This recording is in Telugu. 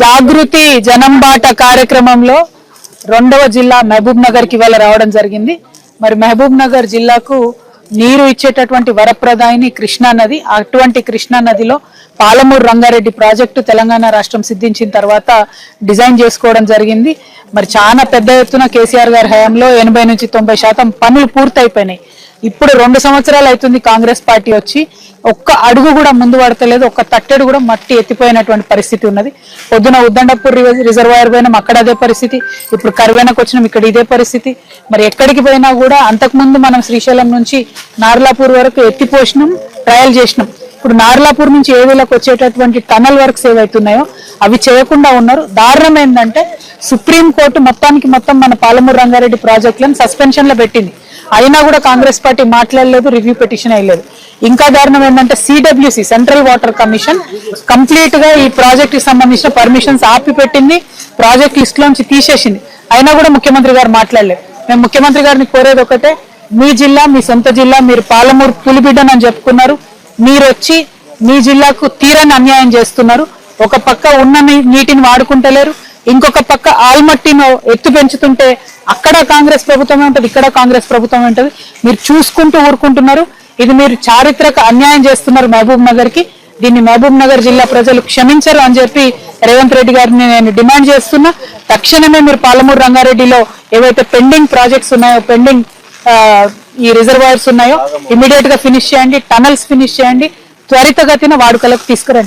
జాగృతి జనం బాట కార్యక్రమంలో రెండవ జిల్లా మహబూబ్ నగర్ కి ఇవాళ రావడం జరిగింది. మరి మహబూబ్ నగర్ జిల్లాకు నీరు ఇచ్చేటటువంటి వరప్రదాయిని కృష్ణా నది. అటువంటి కృష్ణా నదిలో పాలమూరు రంగారెడ్డి ప్రాజెక్టు తెలంగాణ రాష్ట్రం సిద్ధించిన తర్వాత డిజైన్ చేసుకోవడం జరిగింది. మరి చాలా పెద్ద ఎత్తున కేసీఆర్ గారి హయాంలో 80 నుంచి 90% పనులు పూర్తయిపోయినాయి. ఇప్పుడు 2 సంవత్సరాలు అవుతుంది కాంగ్రెస్ పార్టీ వచ్చి, ఒక్క అడుగు కూడా ముందు పడతలేదు, ఒక్క తట్టెడు కూడా మట్టి ఎత్తిపోయినటువంటి పరిస్థితి ఉన్నది. పొద్దున ఉద్దండపూర్ రిజర్వాయర్ పోయినాం, అక్కడ అదే పరిస్థితి. ఇప్పుడు కర్వేనకు వచ్చినాం, ఇక్కడ ఇదే పరిస్థితి. మరి ఎక్కడికి పోయినా కూడా అంతకుముందు మనం శ్రీశైలం నుంచి నార్లాపూర్ వరకు ఎత్తిపోసినాం, ట్రయల్ చేసినాం. ఇప్పుడు నార్లాపూర్ నుంచి ఏవిలకు వచ్చేటటువంటి టనల్ వర్క్స్ ఏవైతున్నాయో అవి చేయకుండా ఉన్నారు. దారుణం ఏంటంటే సుప్రీంకోర్టు మొత్తం మన పాలమూరు రంగారెడ్డి ప్రాజెక్టులను సస్పెన్షన్ లో పెట్టింది. అయినా కూడా కాంగ్రెస్ పార్టీ మాట్లాడలేదు, రివ్యూ పిటిషన్ అయ్యలేదు. ఇంకా దారుణం ఏంటంటే CWC central water commission complete గా ఈ ప్రాజెక్ట్ కి సంబంధించిన పర్మిషన్స్ ఆపి పెట్టింది, ప్రాజెక్ట్ లిస్ట్ లోంచి తీసేసింది. అయినా కూడా ముఖ్యమంత్రి గారు మాట్లాడలేదు. మేము ముఖ్యమంత్రి గారిని కోరేది ఒకటే, మీ జిల్లా, మీ సొంత జిల్లా, మీరు పాలమూరు పులిబిడ్డనని చెప్పుకున్నారు. మీరు వచ్చి మీ జిల్లాకు తీరని అన్యాయం చేస్తున్నారు. ఒక పక్క ఉన్న నీటిని వాడుకుంటలేరు, ఇంకొక పక్క ఆల్మట్టిను ఎత్తు పెంచుతుంటే అక్కడ కాంగ్రెస్ ప్రభుత్వమే ఉంటుంది, ఇక్కడ కాంగ్రెస్ ప్రభుత్వం ఉంటుంది. మీరు చూసుకుంటూ ఊరుకుంటున్నారు. ఇది మీరు చారిత్రక అన్యాయం చేస్తున్నారు మహబూబ్ నగర్ కి. దీన్ని మహబూబ్ నగర్ జిల్లా ప్రజలు క్షమించరు అని చెప్పి రేవంత్ రెడ్డి గారిని నేను డిమాండ్ చేస్తున్నా. తక్షణమే మీరు పాలమూరు రంగారెడ్డిలో ఏవైతే పెండింగ్ ప్రాజెక్ట్స్ ఉన్నాయో, పెండింగ్ ఈ రిజర్వాయర్స్ ఉన్నాయో ఇమీడియట్ గా ఫినిష్ చేయండి, టనల్స్ ఫినిష్ చేయండి, త్వరితగతిన వాడుకలకు తీసుకురండి.